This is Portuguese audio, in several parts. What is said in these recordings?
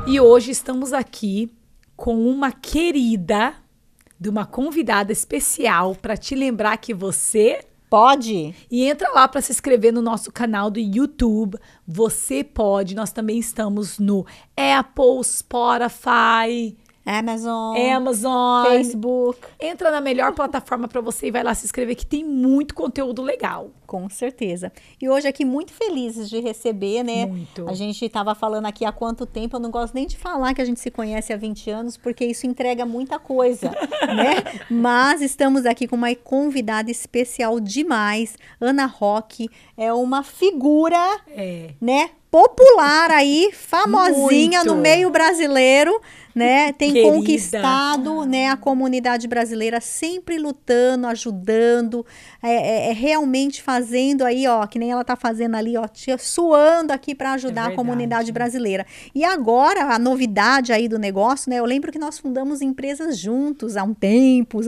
E hoje estamos aqui com uma querida, de uma convidada especial para te lembrar que você pode. E entra lá para se inscrever no nosso canal do YouTube. Você pode. Nós também estamos no Apple, Spotify, Amazon, Facebook. Entra na melhor plataforma para você e vai lá se inscrever, que tem muito conteúdo legal. Com certeza. E hoje aqui muito felizes de receber, né? Muito. A gente estava falando aqui há quanto tempo, eu não gosto nem de falar que a gente se conhece há 20 anos, porque isso entrega muita coisa, né? Mas estamos aqui com uma convidada especial demais. Ana Roque é uma figura, né? Popular aí, famosinha muito. No meio brasileiro, né? Tem Querida. Conquistado, né, a comunidade brasileira, sempre lutando, ajudando, realmente fazendo aí, ó, que nem ela tá fazendo ali, ó, suando aqui para ajudar a comunidade brasileira. E agora, a novidade aí do negócio, né? Eu lembro que nós fundamos empresas juntos há um tempo,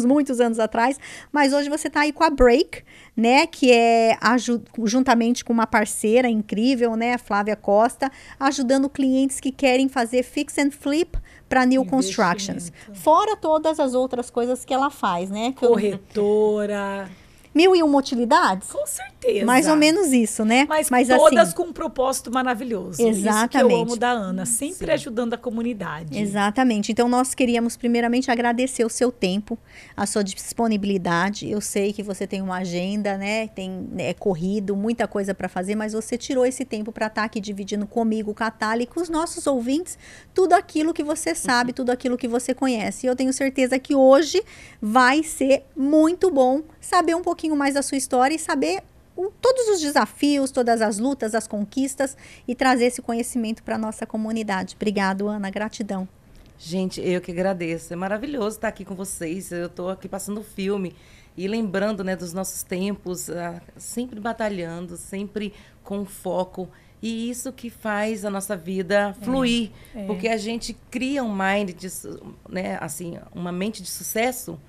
muitos anos atrás, mas hoje você tá aí com a Break, né, que é juntamente com uma parceira incrível, né, Flávia Costa, ajudando clientes que querem fazer fix and flip para new constructions. Fora todas as outras coisas que ela faz, né? Corretora. 1001 utilidades? Com certeza. Mais ou menos isso, né? Mas todas assim, com um propósito maravilhoso. Exatamente. Isso que eu amo da Ana, sempre ajudando a comunidade. Exatamente. Então, nós queríamos primeiramente agradecer o seu tempo, a sua disponibilidade. Eu sei que você tem uma agenda, né? É corrido, muita coisa para fazer, mas você tirou esse tempo para estar aqui dividindo comigo, com a Thalia e com os nossos ouvintes, tudo aquilo que você sabe, tudo aquilo que você conhece. E eu tenho certeza que hoje vai ser muito bom saber um pouquinho mais da sua história e saber todos os desafios, todas as lutas, as conquistas e trazer esse conhecimento para a nossa comunidade. Obrigado, Ana. Gratidão. Gente, eu que agradeço. É maravilhoso estar aqui com vocês. Eu estou aqui passando o filme e lembrando, né, dos nossos tempos, sempre batalhando, sempre com foco. E isso que faz a nossa vida fluir. Porque a gente cria um mind, né, assim, uma mente de sucesso,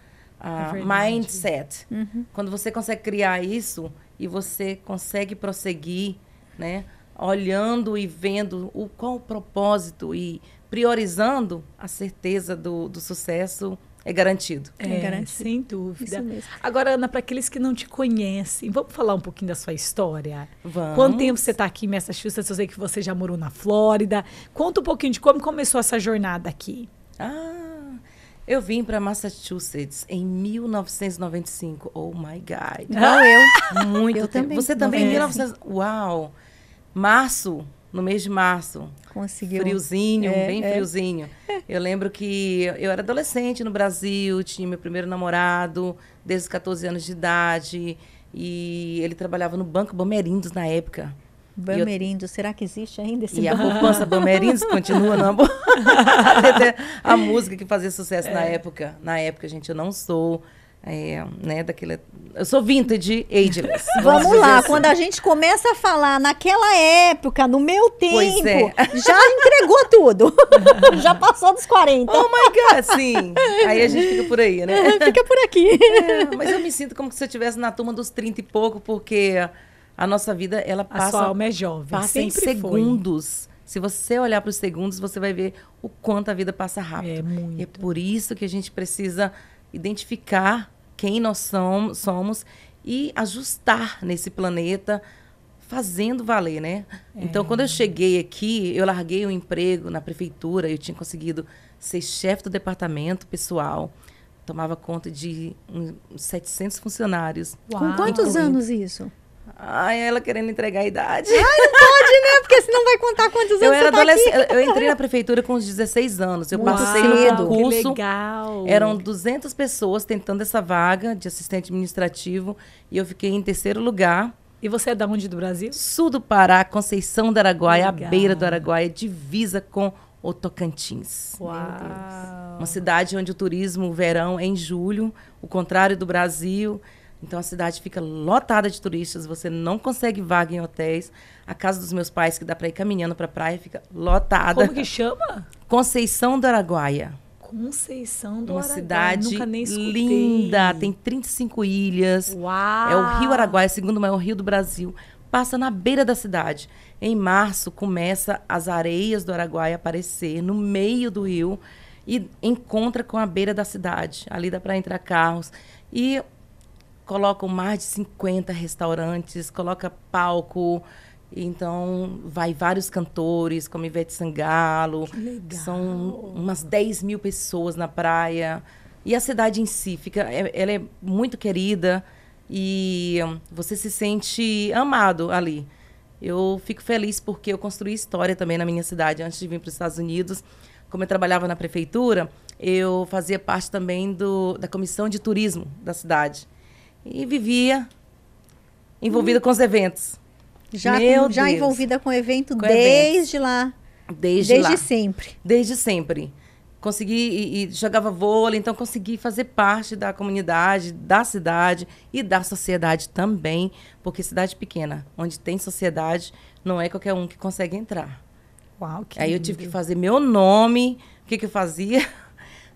mindset. Quando você consegue criar isso e você consegue prosseguir, né, olhando e vendo qual o propósito e priorizando, a certeza do sucesso é garantido. É garantido. Sem dúvida. Isso mesmo. Agora, Ana, para aqueles que não te conhecem, vamos falar um pouquinho da sua história? Vamos. Quanto tempo você está aqui em Massachusetts? Eu sei que você já morou na Flórida. Conta um pouquinho de como começou essa jornada aqui. Eu vim para Massachusetts em 1995. Oh, my God. Igual eu. Muito eu tempo. também. Você também em 1900... Uau! Março, no mês de março. Conseguiu. Friozinho, bem friozinho. Eu lembro que eu era adolescente no Brasil, tinha meu primeiro namorado, desde os 14 anos de idade. E ele trabalhava no Banco Bamerindos na época. Bamerindos, será que existe ainda esse banco? E a poupança Bamerindos continua na a música que fazia sucesso na época. Na época, gente, eu não sou, né, daquele... Eu sou vintage, ageless. Vamos lá, assim. Quando a gente começa a falar naquela época, no meu tempo, já entregou tudo. Já passou dos 40. Oh my God, sim. Aí a gente fica por aí, né? Fica por aqui. Mas eu me sinto como se eu estivesse na turma dos 30 e pouco, porque... A nossa vida, ela passa... A sua alma é jovem, passa em segundos. Se você olhar para os segundos, você vai ver o quanto a vida passa rápido. É muito. E é por isso que a gente precisa identificar quem nós somos e ajustar nesse planeta, fazendo valer, né? Então, quando eu cheguei aqui, eu larguei um emprego na prefeitura, eu tinha conseguido ser chefe do departamento pessoal, tomava conta de 700 funcionários. Uau. Com quantos anos isso? Ela querendo entregar a idade. Não pode, né? Porque senão vai contar quantos anos você tá aqui. Eu entrei na prefeitura com uns 16 anos. Eu passei no concurso. Que legal. Eram 200 pessoas tentando essa vaga de assistente administrativo. E eu fiquei em 3º lugar. E você é da onde do Brasil? Sul do Pará, Conceição do Araguaia, à beira do Araguaia, divisa com o Tocantins. Uau. Meu Deus. Uma cidade onde o turismo, o verão, é em julho. O contrário do Brasil. Então, a cidade fica lotada de turistas, você não consegue vaga em hotéis. A casa dos meus pais, que dá para ir caminhando para a praia, fica lotada. Como que chama? Conceição do Araguaia. Conceição do Uma Araguaia. cidade Nunca nem escutei. Linda, tem 35 ilhas. Uau! É o Rio Araguaia, segundo maior rio do Brasil. passa na beira da cidade. Em março, começa as areias do Araguaia a aparecer no meio do rio e encontra com a beira da cidade. Ali dá para entrar carros. E colocam mais de 50 restaurantes, coloca palco. Então, vai vários cantores, como Ivete Sangalo. Que legal. São umas 10 mil pessoas na praia. E a cidade em si, ela é muito querida e você se sente amado ali. Eu fico feliz porque eu construí história também na minha cidade. Antes de vir para os Estados Unidos, como eu trabalhava na prefeitura, eu fazia parte também da comissão de turismo da cidade. E vivia envolvida com os eventos. Já envolvida com o evento desde lá. Desde sempre. Desde sempre. Consegui e jogava vôlei, então consegui fazer parte da comunidade, da cidade e da sociedade também, porque cidade pequena, onde tem sociedade, não é qualquer um que consegue entrar. Uau, que Aí lindo. eu tive que fazer meu nome. O que eu fazia?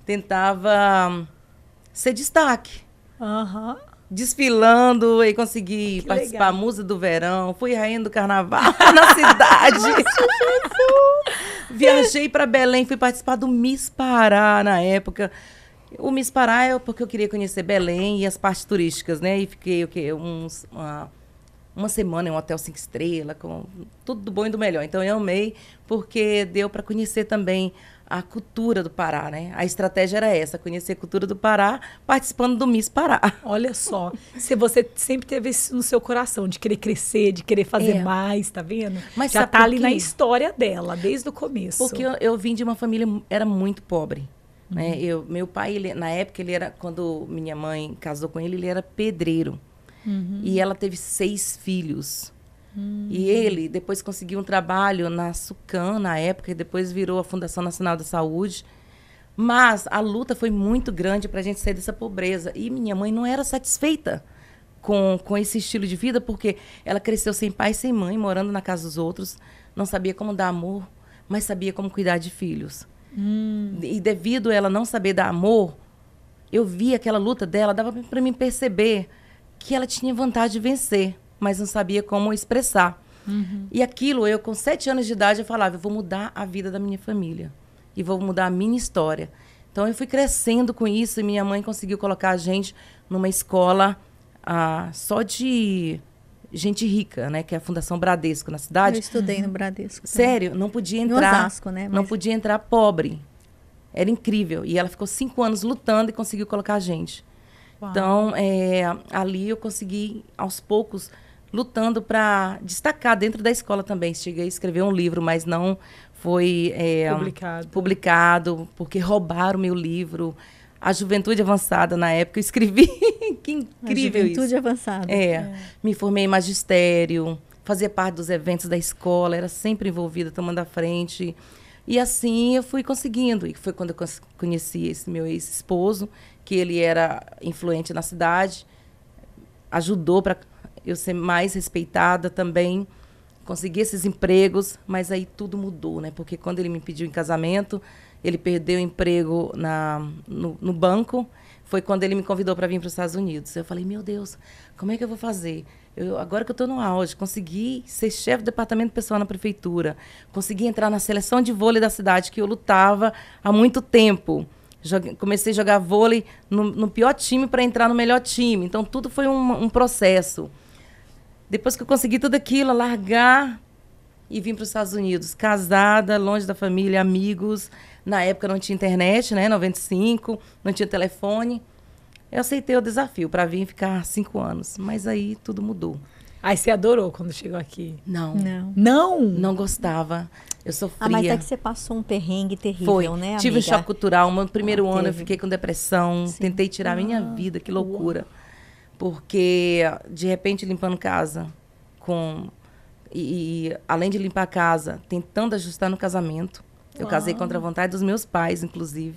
Tentava ser destaque. Aham. Desfilando e consegui participar da Musa do Verão. Fui rainha do carnaval na cidade. Viajei para Belém, fui participar do Miss Pará na época. O Miss Pará é porque eu queria conhecer Belém e as partes turísticas, né? E fiquei uma semana em um hotel 5 estrelas, com tudo do bom e do melhor. Então eu amei, porque deu para conhecer também a cultura do Pará, né? A estratégia era essa, conhecer a cultura do Pará, participando do Miss Pará. Olha só, se você sempre teve isso no seu coração, de querer crescer, de querer fazer mais, tá vendo? Mas já tá ali na história dela, desde o começo. Porque eu vim de uma família, era muito pobre. Né? Meu pai, na época, quando minha mãe casou com ele era pedreiro. E ela teve 6 filhos. E ele depois conseguiu um trabalho na SUCAM, na época, e depois virou a Fundação Nacional da Saúde. Mas a luta foi muito grande para a gente sair dessa pobreza. E minha mãe não era satisfeita com esse estilo de vida, porque ela cresceu sem pai e sem mãe, morando na casa dos outros. Não sabia como dar amor, mas sabia como cuidar de filhos. E devido a ela não saber dar amor, eu vi aquela luta dela, dava para mim perceber que ela tinha vontade de vencer, mas não sabia como expressar. E aquilo, eu com 7 anos de idade, eu falava, eu vou mudar a vida da minha família. E vou mudar a minha história. Então, eu fui crescendo com isso e minha mãe conseguiu colocar a gente numa escola só de gente rica, né? Que é a Fundação Bradesco, na cidade. Eu estudei no Bradesco. Sério, não podia entrar... No Osasco, né? Não podia entrar pobre. Era incrível. E ela ficou 5 anos lutando e conseguiu colocar a gente. Uau. Então, ali eu consegui, aos poucos, lutando para destacar dentro da escola também. Cheguei a escrever um livro, mas não foi publicado, porque roubaram o meu livro. A Juventude Avançada, na época, eu escrevi. Que incrível isso. Juventude Avançada. Me formei em magistério, fazia parte dos eventos da escola, era sempre envolvida, tomando a frente. E assim eu fui conseguindo. E foi quando eu conheci esse meu ex-esposo, que ele era influente na cidade, ajudou para eu ser mais respeitada também, consegui esses empregos, mas aí tudo mudou, né? Porque quando ele me pediu em casamento, ele perdeu o emprego no banco, foi quando ele me convidou para vir para os Estados Unidos. Eu falei, meu Deus, como é que eu vou fazer? Agora que eu estou no auge, consegui ser chefe do departamento pessoal na prefeitura, consegui entrar na seleção de vôlei da cidade, que eu lutava há muito tempo. Comecei a jogar vôlei no pior time para entrar no melhor time. Então, tudo foi um processo. Depois que eu consegui tudo aquilo, largar e vim para os Estados Unidos. Casada, longe da família, amigos. Na época não tinha internet, né? 95, não tinha telefone. Eu aceitei o desafio para vir ficar 5 anos. Mas aí tudo mudou. Aí você adorou quando chegou aqui? Não. Não? Não gostava. Eu sofria. Mas é que você passou um perrengue terrível, né, amiga? Tive um choque cultural. No primeiro ano eu fiquei com depressão. Sim. Tentei tirar a minha vida. Que loucura. Porque, de repente, limpando casa, e além de limpar a casa, tentando ajustar no casamento. Eu casei contra a vontade dos meus pais, inclusive.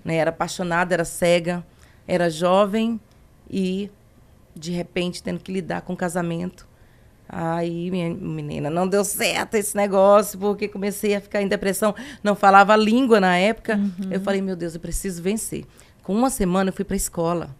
Né? Era apaixonada, era cega, era jovem e, de repente, tendo que lidar com o casamento. Aí, minha menina, não deu certo esse negócio, porque comecei a ficar em depressão. Não falava a língua na época. Eu falei, meu Deus, eu preciso vencer. Com 1 semana, eu fui para a escola.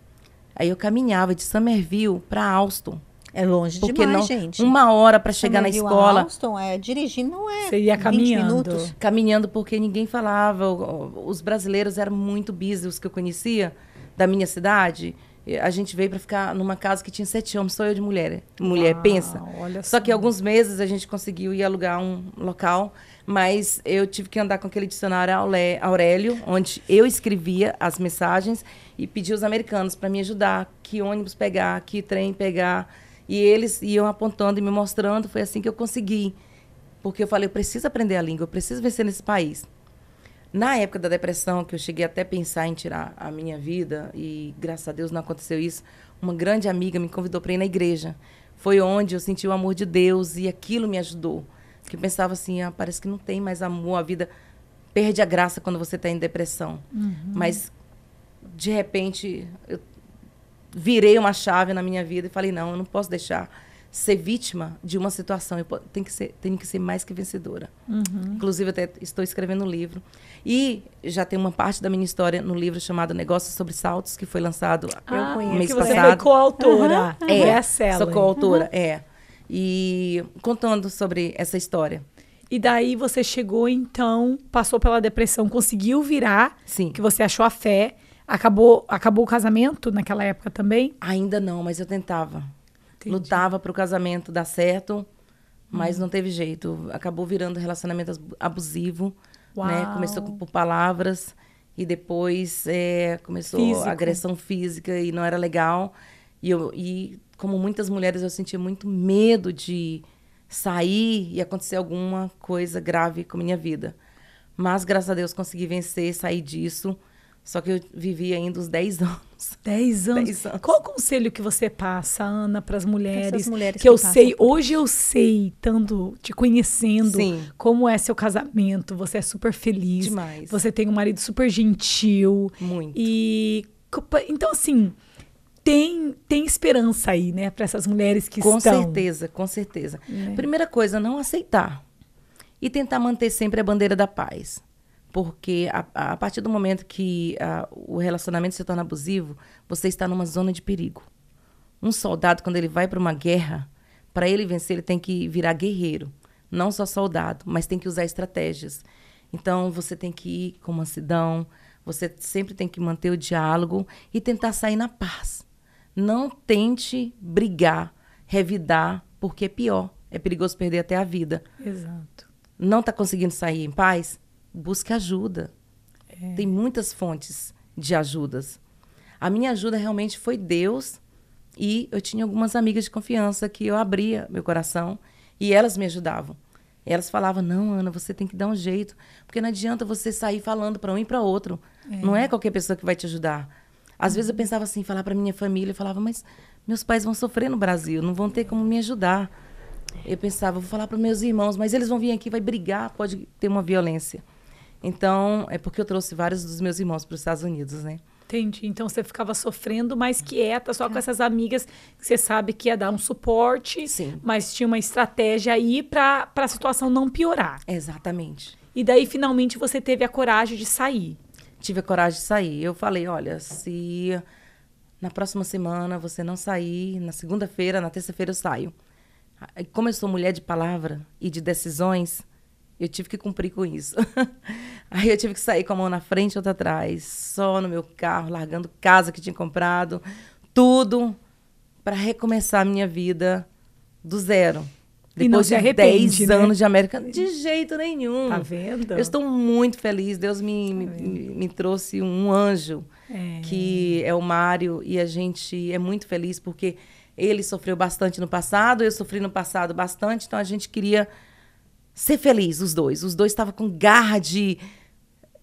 Aí eu caminhava de Summerville para Alston. É longe demais, gente. 1 hora para chegar na escola. Austin, dirigindo não é. Você ia caminhando. 20 minutos. Caminhando porque ninguém falava. Os brasileiros eram muito busy, os que eu conhecia, da minha cidade. A gente veio para ficar numa casa que tinha 7 homens, só eu de mulher. Mulher, pensa. Olha só que alguns meses a gente conseguiu ir alugar um local, mas eu tive que andar com aquele dicionário Aurélio, onde eu escrevia as mensagens e pedia os americanos para me ajudar, que ônibus pegar, que trem pegar. E eles iam apontando e me mostrando. Foi assim que eu consegui. Porque eu falei, eu preciso aprender a língua, eu preciso vencer nesse país. Na época da depressão, que eu cheguei até a pensar em tirar a minha vida, e graças a Deus não aconteceu isso, uma grande amiga me convidou para ir na igreja. Foi onde eu senti o amor de Deus e aquilo me ajudou. Porque eu pensava assim, parece que não tem mais amor, a vida perde a graça quando você está em depressão. Mas, de repente, eu virei uma chave na minha vida e falei, não, eu não posso deixar ser vítima de uma situação. Eu tenho que ser mais que vencedora. Inclusive, eu até estou escrevendo um livro. E já tem uma parte da minha história no livro chamado Negócios sobre Saltos, que foi lançado no mês passado. Você foi coautora. Sou coautora, E contando sobre essa história. E daí você chegou, então, passou pela depressão, conseguiu virar, Sim. Que você achou a fé. Acabou o casamento naquela época também? Ainda não, mas eu tentava. Entendi. Lutava para o casamento dar certo, mas não teve jeito. Acabou virando relacionamento abusivo. Né? Começou por palavras e depois começou a agressão física e não era legal. E como muitas mulheres, eu sentia muito medo de sair e acontecer alguma coisa grave com a minha vida. Mas, graças a Deus, consegui vencer, sair disso. Só que eu vivi ainda uns 10 anos. 10 anos. 10 anos. Qual o conselho que você passa, Ana, para as mulheres? Essas mulheres que eu sei, hoje eu sei, tanto te conhecendo, Sim. Como é seu casamento. Você é super feliz. Demais. Você tem um marido super gentil. Muito. Então, assim, tem esperança aí, né? Para essas mulheres que com estão... certeza, com certeza. Primeira coisa, não aceitar. E tentar manter sempre a bandeira da paz. Porque a partir do momento que o relacionamento se torna abusivo, você está numa zona de perigo. Um soldado, quando ele vai para uma guerra, para ele vencer, ele tem que virar guerreiro. Não só soldado, mas tem que usar estratégias. Então, você tem que ir com mansidão, você sempre tem que manter o diálogo e tentar sair na paz. Não tente brigar, revidar, porque é pior. É perigoso perder até a vida. Exato. Não está conseguindo sair em paz? Busque ajuda. Tem muitas fontes de ajudas. A minha ajuda realmente foi Deus e eu tinha algumas amigas de confiança que eu abria meu coração e elas me ajudavam. Elas falavam, não, Ana, você tem que dar um jeito, porque não adianta você sair falando para um e para outro. Não é qualquer pessoa que vai te ajudar. Às vezes eu pensava assim, falar para minha família, eu falava, mas meus pais vão sofrer no Brasil, não vão ter como me ajudar. Eu pensava, vou falar para meus irmãos, mas eles vão vir aqui, vai brigar, pode ter uma violência. Então, é porque eu trouxe vários dos meus irmãos para os Estados Unidos, né? Entendi. Então, você ficava sofrendo, mas quieta, só com essas amigas que você sabe que ia dar um suporte. Sim. Mas tinha uma estratégia aí para a situação não piorar. Exatamente. E daí, finalmente, você teve a coragem de sair. Tive a coragem de sair. Eu falei, olha, se na próxima semana você não sair, na segunda-feira, na terça-feira eu saio. Como eu sou mulher de palavra e de decisões, eu tive que cumprir com isso. Aí eu tive que sair com a mão na frente e outra atrás, só no meu carro, largando casa que tinha comprado, tudo para recomeçar a minha vida do zero. Depois de 10 anos de América, de jeito nenhum. Tá vendo? Eu estou muito feliz. Deus me trouxe um anjo, que é o Mário, e a gente é muito feliz porque ele sofreu bastante no passado, eu sofri no passado bastante, então a gente queria ser feliz, os dois. Os dois estavam com garra de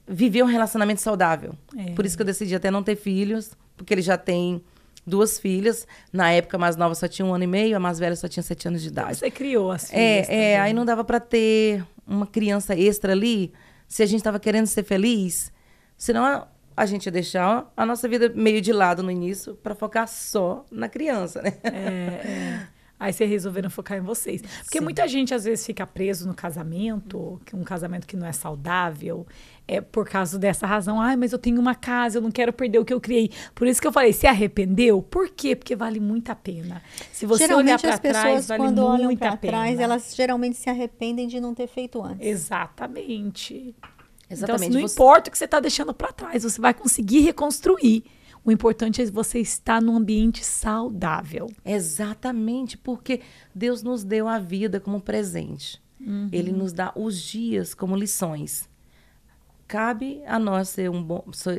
viver um relacionamento saudável. Por isso que eu decidi até não ter filhos, porque ele já tem 2 filhas. Na época, a mais nova só tinha 1 ano e meio, a mais velha só tinha 7 anos de idade. Você criou as filhas também. Aí não dava para ter uma criança extra ali, se a gente estava querendo ser feliz. Senão a gente ia deixar a nossa vida meio de lado no início para focar só na criança, né? Aí vocês resolveram focar em vocês. Porque muita gente, às vezes, fica preso no casamento, um casamento que não é saudável, por causa dessa razão. Ai, mas eu tenho uma casa, eu não quero perder o que eu criei. Por isso que eu falei, se arrependeu? Por quê? Porque vale muito a pena. Se você olhar para trás, vale muito a pena. Quando olham para trás, elas geralmente se arrependem de não ter feito antes. Exatamente. Então, assim, não importa o que você está deixando para trás, você vai conseguir reconstruir. O importante é você estar num ambiente saudável. Exatamente, porque Deus nos deu a vida como presente. Ele nos dá os dias como lições. Cabe a nós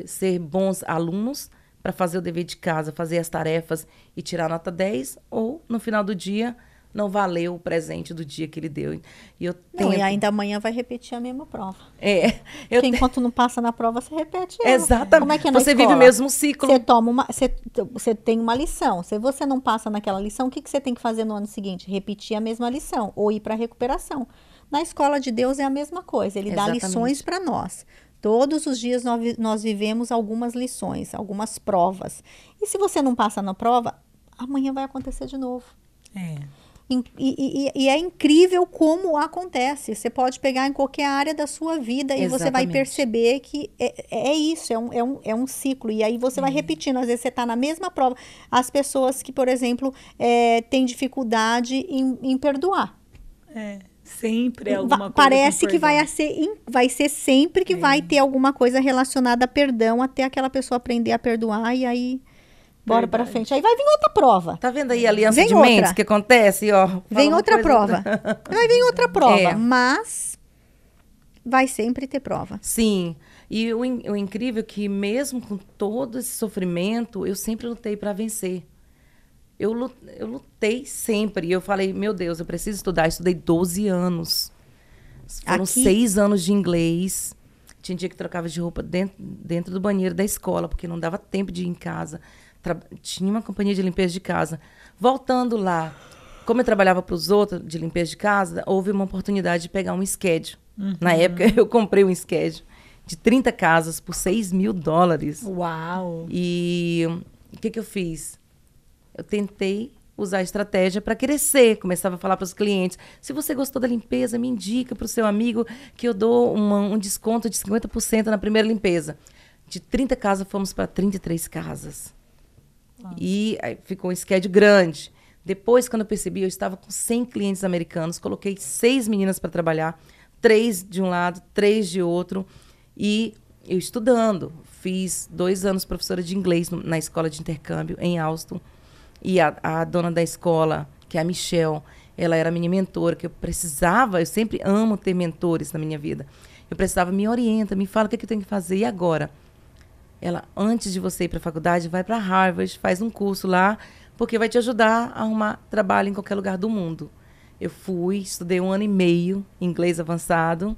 ser bons alunos para fazer o dever de casa, fazer as tarefas e tirar nota 10, ou no final do dia não valeu o presente do dia que ele deu. E ainda amanhã vai repetir a mesma prova. Porque enquanto não passa na prova, você repete ela. Exatamente. Como é que é na você escola? Vive o mesmo ciclo. Você tem uma lição. Se você não passa naquela lição, o que você tem que fazer no ano seguinte? Repetir a mesma lição ou ir para a recuperação. Na escola de Deus é a mesma coisa. Ele dá lições para nós. Todos os dias nós vivemos algumas lições, algumas provas. E se você não passa na prova, amanhã vai acontecer de novo. E é incrível como acontece. Você pode pegar em qualquer área da sua vida e você vai perceber que é isso, é um ciclo. E aí você vai repetindo. Às vezes você está na mesma prova. As pessoas que, por exemplo, têm dificuldade em perdoar. Sempre é alguma coisa. Parece que vai ser sempre que vai ter alguma coisa relacionada a perdão, até aquela pessoa aprender a perdoar e aí... Bora pra frente. Aí vai vir outra prova. Tá vendo aí a aliança de mentes que acontece? Vem outra prova. Vai vir outra prova. Mas vai sempre ter prova. Sim. E o incrível é que mesmo com todo esse sofrimento, eu sempre lutei para vencer. Eu lutei sempre. E eu falei, meu Deus, eu preciso estudar. Eu estudei 12 anos. Foram 6 anos de inglês. Tinha dia que trocava de roupa dentro do banheiro da escola, porque não dava tempo de ir em casa. Tinha uma companhia de limpeza de casa. Voltando lá, como eu trabalhava para os outros de limpeza de casa, houve uma oportunidade de pegar um schedule. Na época, eu comprei um schedule de 30 casas por $6.000. Uau! E o que eu fiz? Eu tentei usar a estratégia para crescer. Começava a falar para os clientes, se você gostou da limpeza, me indica para o seu amigo que eu dou um desconto de 50% na primeira limpeza. De 30 casas, fomos para 33 casas. E aí ficou um schedule grande. Depois, quando eu percebi, eu estava com 100 clientes americanos, coloquei 6 meninas para trabalhar, 3 de um lado, 3 de outro, e eu estudando. Fiz 2 anos professora de inglês na escola de intercâmbio em Austin, e a dona da escola, que é a Michelle, ela era minha mentora, que eu sempre amo ter mentores na minha vida. Eu precisava, me orienta, me fala o que eu tenho que fazer, e agora? Ela, antes de você ir para a faculdade, vai para Harvard, faz um curso lá, porque vai te ajudar a arrumar trabalho em qualquer lugar do mundo. Eu fui, estudei 1 ano e meio, inglês avançado,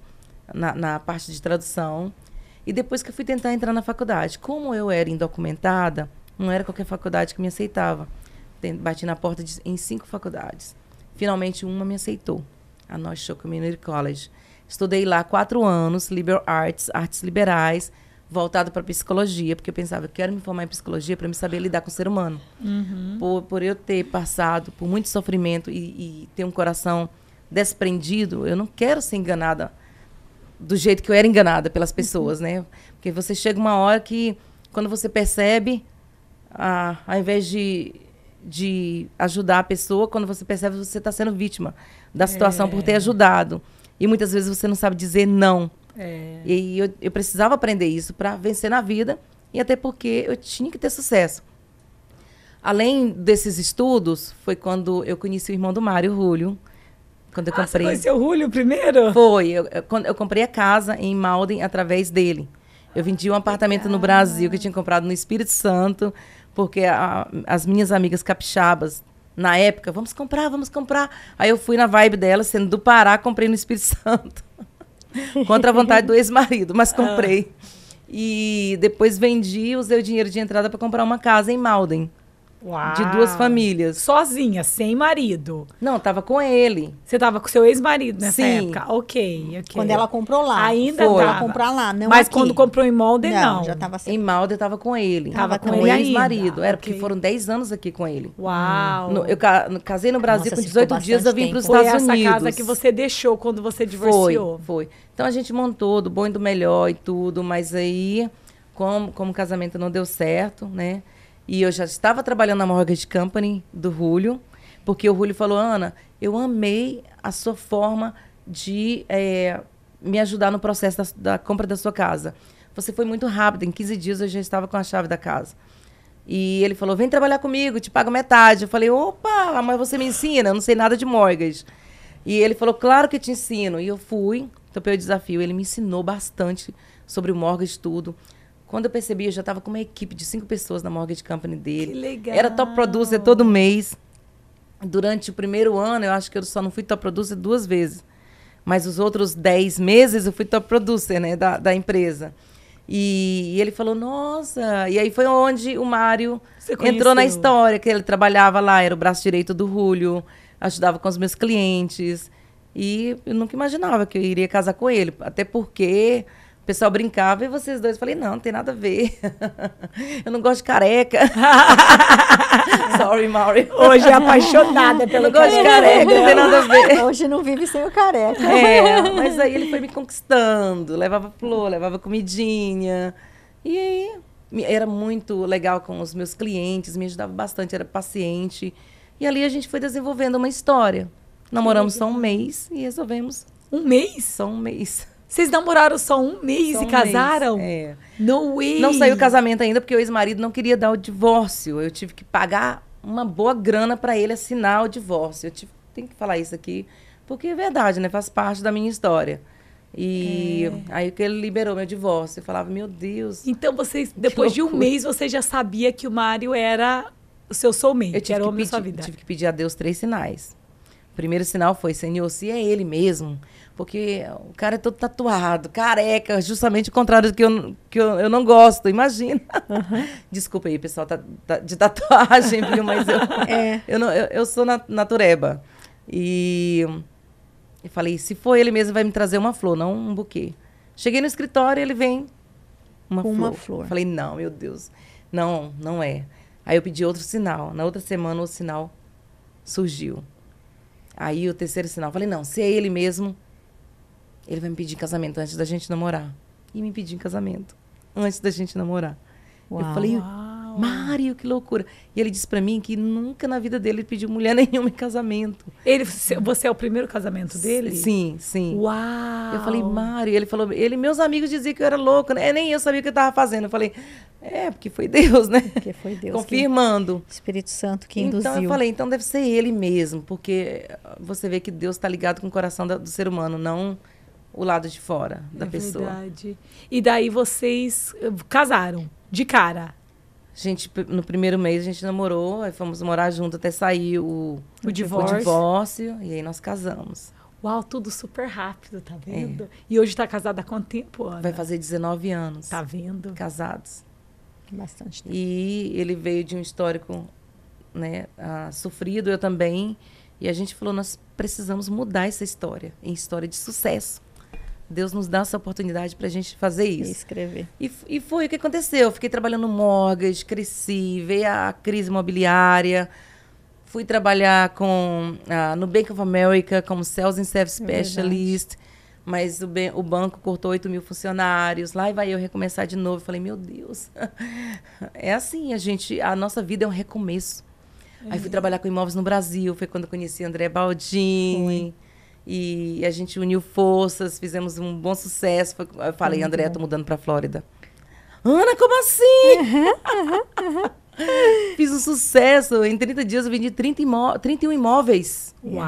na parte de tradução. E depois que eu fui tentar entrar na faculdade, como eu era indocumentada, não era qualquer faculdade que me aceitava. Bati na porta em 5 faculdades. Finalmente, uma me aceitou, a North Shore Community College. Estudei lá 4 anos, liberal arts, artes liberais, voltado para psicologia, porque eu pensava, eu quero me formar em psicologia para me saber lidar com o ser humano. Por eu ter passado por muito sofrimento e ter um coração desprendido, eu não quero ser enganada do jeito que eu era enganada pelas pessoas, né? Porque você chega uma hora que, quando você percebe, ao invés de ajudar a pessoa, quando você percebe, você está sendo vítima da situação por ter ajudado. E muitas vezes você não sabe dizer não. E eu precisava aprender isso para vencer na vida, e até porque eu tinha que ter sucesso. Além desses estudos, foi quando eu conheci o irmão do Mário, o Julio. Quando eu comprei... Você conheceu o Julio primeiro? Foi. Eu comprei a casa em Malden através dele. Eu vendi um apartamento no Brasil que eu tinha comprado no Espírito Santo, porque as minhas amigas capixabas, na época, vamos comprar. Aí eu fui na vibe dela, sendo do Pará, comprei no Espírito Santo. Contra a vontade do ex-marido, mas comprei. E depois vendi, usei o dinheiro de entrada para comprar uma casa em Malden. Uau. de 2 famílias. Sozinha, sem marido. Não, tava com ele. Você tava com seu ex-marido nessa Sim. época? Ok. Quando ela comprou lá. Ainda Foi. Ela tava. comprar lá, não Mas aqui. quando comprou em molde, não. já tava Em Malden, eu tava com ele. Tava com com ele o ainda. ex-marido. Era, Ok. porque foram 10 anos aqui com ele. Uau. Eu casei no Brasil, Nossa, com você 18 ficou dias eu vim para os bastante Foi Estados essa Unidos. casa que você deixou quando você divorciou. Foi. Então a gente montou do bom e do melhor e tudo, mas aí, como o casamento não deu certo, né? E eu já estava trabalhando na Mortgage Company do Julio, porque o Julio falou, Ana, eu amei a sua forma de me ajudar no processo da compra da sua casa. Você foi muito rápida, em 15 dias eu já estava com a chave da casa. E ele falou, vem trabalhar comigo, te pago metade. Eu falei, opa, mas você me ensina, eu não sei nada de mortgage. E ele falou, claro que eu te ensino. E eu fui, topei o desafio, ele me ensinou bastante sobre o mortgage, tudo. Quando eu percebi, eu já estava com uma equipe de 5 pessoas na mortgage company dele. Que legal. Era top producer todo mês. Durante o primeiro ano, eu acho que eu só não fui top producer 2 vezes. Mas os outros 10 meses eu fui top producer, né, da empresa. E ele falou, nossa... E aí foi onde o Mário entrou na história, que ele trabalhava lá, era o braço direito do Julio, ajudava com os meus clientes. E eu nunca imaginava que eu iria casar com ele, até porque o pessoal brincava e vocês dois. Eu falei, não tem nada a ver. Eu não gosto de careca. Sorry, Mauri. Hoje é apaixonada Eu pelo não gosto de careca, não tem nada a ver. Hoje não vive sem o careca. Mas aí ele foi me conquistando, levava flor, levava comidinha. E aí era muito legal com os meus clientes, me ajudava bastante, era paciente. E ali a gente foi desenvolvendo uma história. Namoramos só um mês e resolvemos Um mês? só um mês. Vocês namoraram só um mês Só e um casaram? mês, No way. Não saiu o casamento ainda porque o ex-marido não queria dar o divórcio. Eu tive que pagar uma boa grana para ele assinar o divórcio. Tenho que falar isso aqui, porque é verdade, né? Faz parte da minha história. E aí que ele liberou meu divórcio. Eu falava, meu Deus. Então, vocês, depois de um loucura. mês, você já sabia que o Mário era o seu soulmate, Eu tive era o que homem da sua pedir, vida. tive que pedir a Deus 3 sinais. O primeiro sinal foi, Senhor, se é ele mesmo, porque o cara é todo tatuado, careca, justamente o contrário do que eu não gosto, imagina. Desculpa aí, pessoal, de tatuagem, viu? Mas eu sou natureba. E eu falei, se for ele mesmo, vai me trazer uma flor, não um buquê. Cheguei no escritório, ele vem Com uma flor. Falei, não, meu Deus, não é. Aí eu pedi outro sinal. Na outra semana, o sinal surgiu. Aí o terceiro sinal, falei, não, se é ele mesmo, ele vai me pedir em casamento antes da gente namorar. E me pediu em casamento antes da gente namorar. Uau. Eu falei, Mário, que loucura. E ele disse pra mim que nunca na vida dele ele pediu mulher nenhuma em casamento. Você é o primeiro casamento dele? Sim, sim. Uau! Eu falei, Mário, ele falou, meus amigos diziam que eu era louca, né? Nem eu sabia o que eu estava fazendo. Eu falei, porque foi Deus, né? Porque foi Deus. Confirmando. Espírito Santo que induziu. Então eu falei, então deve ser ele mesmo, porque você vê que Deus está ligado com o coração do ser humano, não o lado de fora da pessoa. Verdade. E daí vocês casaram, de cara? Gente, no primeiro mês a gente namorou, aí fomos morar junto até sair o divórcio. e aí nós casamos. Uau, tudo super rápido, tá vendo? E hoje tá casada há quanto tempo, Ana? Vai fazer 19 anos. Tá vendo? Casados. Bastante tempo. E ele veio de um histórico, né, sofrido, eu também. E a gente falou, nós precisamos mudar essa história, em história de sucesso. Deus nos dá essa oportunidade para a gente fazer isso. E escrever. E foi o que aconteceu. Eu fiquei trabalhando no mortgage, cresci, veio a crise imobiliária. Fui trabalhar no Bank of America como Sales and Service Specialist. Mas o banco cortou 8 mil funcionários. Lá vai eu recomeçar de novo. Falei, meu Deus. É assim, a nossa vida é um recomeço. Aí fui trabalhar com imóveis no Brasil. Foi quando eu conheci André Baldini. E a gente uniu forças, fizemos um bom sucesso. Eu falei, André, tô mudando pra Flórida. Ana, como assim? Fiz um sucesso. Em 30 dias eu vendi 31 imóveis. Uau!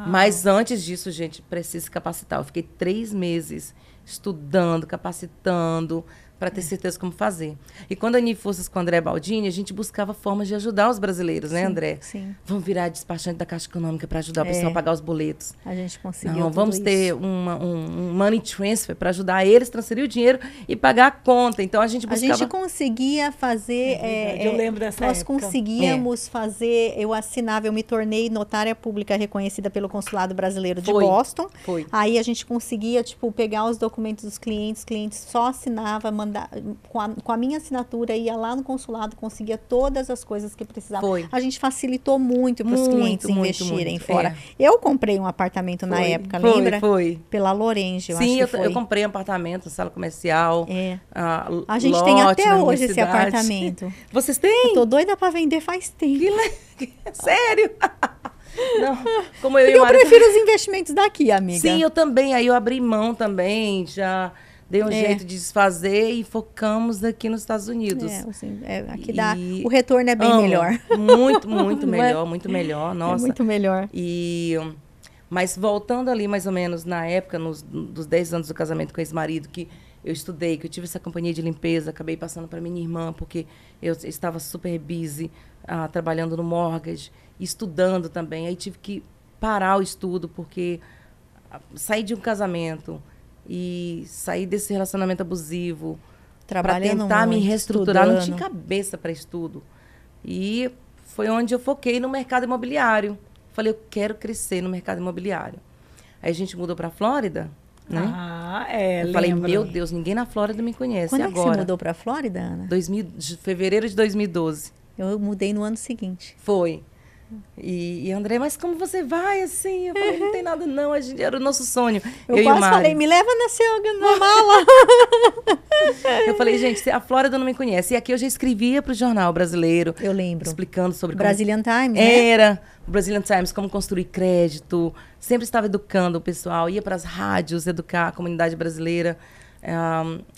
Mas antes disso, gente, preciso se capacitar. Eu fiquei 3 meses estudando, capacitando, para ter certeza como fazer. E quando a Unir Forças com o André Baldini, a gente buscava formas de ajudar os brasileiros, né, André? Sim. Vamos virar despachante da Caixa Econômica para ajudar o pessoal a pagar os boletos. A gente conseguiu. Não, vamos ter um money transfer para ajudar eles, transferir o dinheiro e pagar a conta. Então a gente buscava... A gente conseguia fazer... eu lembro dessa nós época. conseguíamos fazer... Eu assinava, eu me tornei notária pública reconhecida pelo Consulado Brasileiro de Boston. Foi. Aí a gente conseguia, tipo, pegar os documentos dos clientes, os clientes só assinava, mandar com a minha assinatura, ia lá no consulado, conseguia todas as coisas que precisava. Foi. A gente facilitou muito para os clientes investirem fora. É. Eu comprei um apartamento na época, lembra? Foi. Pela Lorenzo, Sim, acho que foi. eu comprei um apartamento, sala comercial. A gente tem até hoje esse apartamento. Vocês têm? Eu tô doida para vender faz tempo. Sério? Não, como eu prefiro os investimentos daqui, amiga. Sim, eu também. Aí eu abri mão também, já dei um jeito de desfazer e focamos aqui nos Estados Unidos. Aqui o retorno é bem melhor. Muito, muito melhor, muito melhor. Nossa. É muito melhor. Mas voltando ali mais ou menos na época, dos 10 anos do casamento com o ex-marido, que eu estudei, que eu tive essa companhia de limpeza, acabei passando para minha irmã, porque eu estava super busy, trabalhando no mortgage, estudando também. Aí tive que parar o estudo, porque saí de um casamento e sair desse relacionamento abusivo para tentar me reestruturar. Não tinha cabeça para estudo. E foi onde eu foquei no mercado imobiliário. Falei, eu quero crescer no mercado imobiliário. Aí a gente mudou para a Flórida, né? Eu falei, meu Deus, ninguém na Flórida me conhece. Quando agora? É que você mudou para a Flórida, Ana? Fevereiro de 2012. Eu mudei no ano seguinte. Foi. E André, mas como você vai assim? Eu falei, não tem nada não, era o nosso sonho. Eu quase falei, me leva na mala. Eu falei, gente, a Flórida não me conhece. E aqui eu já escrevia para o Jornal Brasileiro. Eu lembro. Explicando sobre Brazilian Times, né? O Brazilian Times, como construir crédito. Sempre estava educando o pessoal. Ia para as rádios educar a comunidade brasileira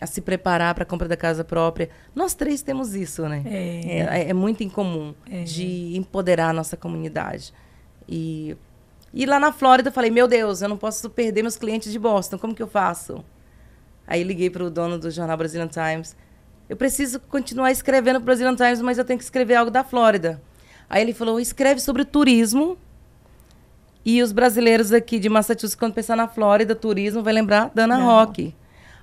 a se preparar para a compra da casa própria. Nós três temos isso, né? É muito incomum de empoderar a nossa comunidade. E lá na Flórida eu falei, meu Deus, eu não posso perder meus clientes de Boston, como que eu faço? Aí liguei para o dono do jornal Brazilian Times. Eu preciso continuar escrevendo para o Brazilian Times, mas eu tenho que escrever algo da Flórida. Aí ele falou, escreve sobre turismo. E os brasileiros aqui de Massachusetts, quando pensar na Flórida, turismo, vai lembrar da Ana Roque.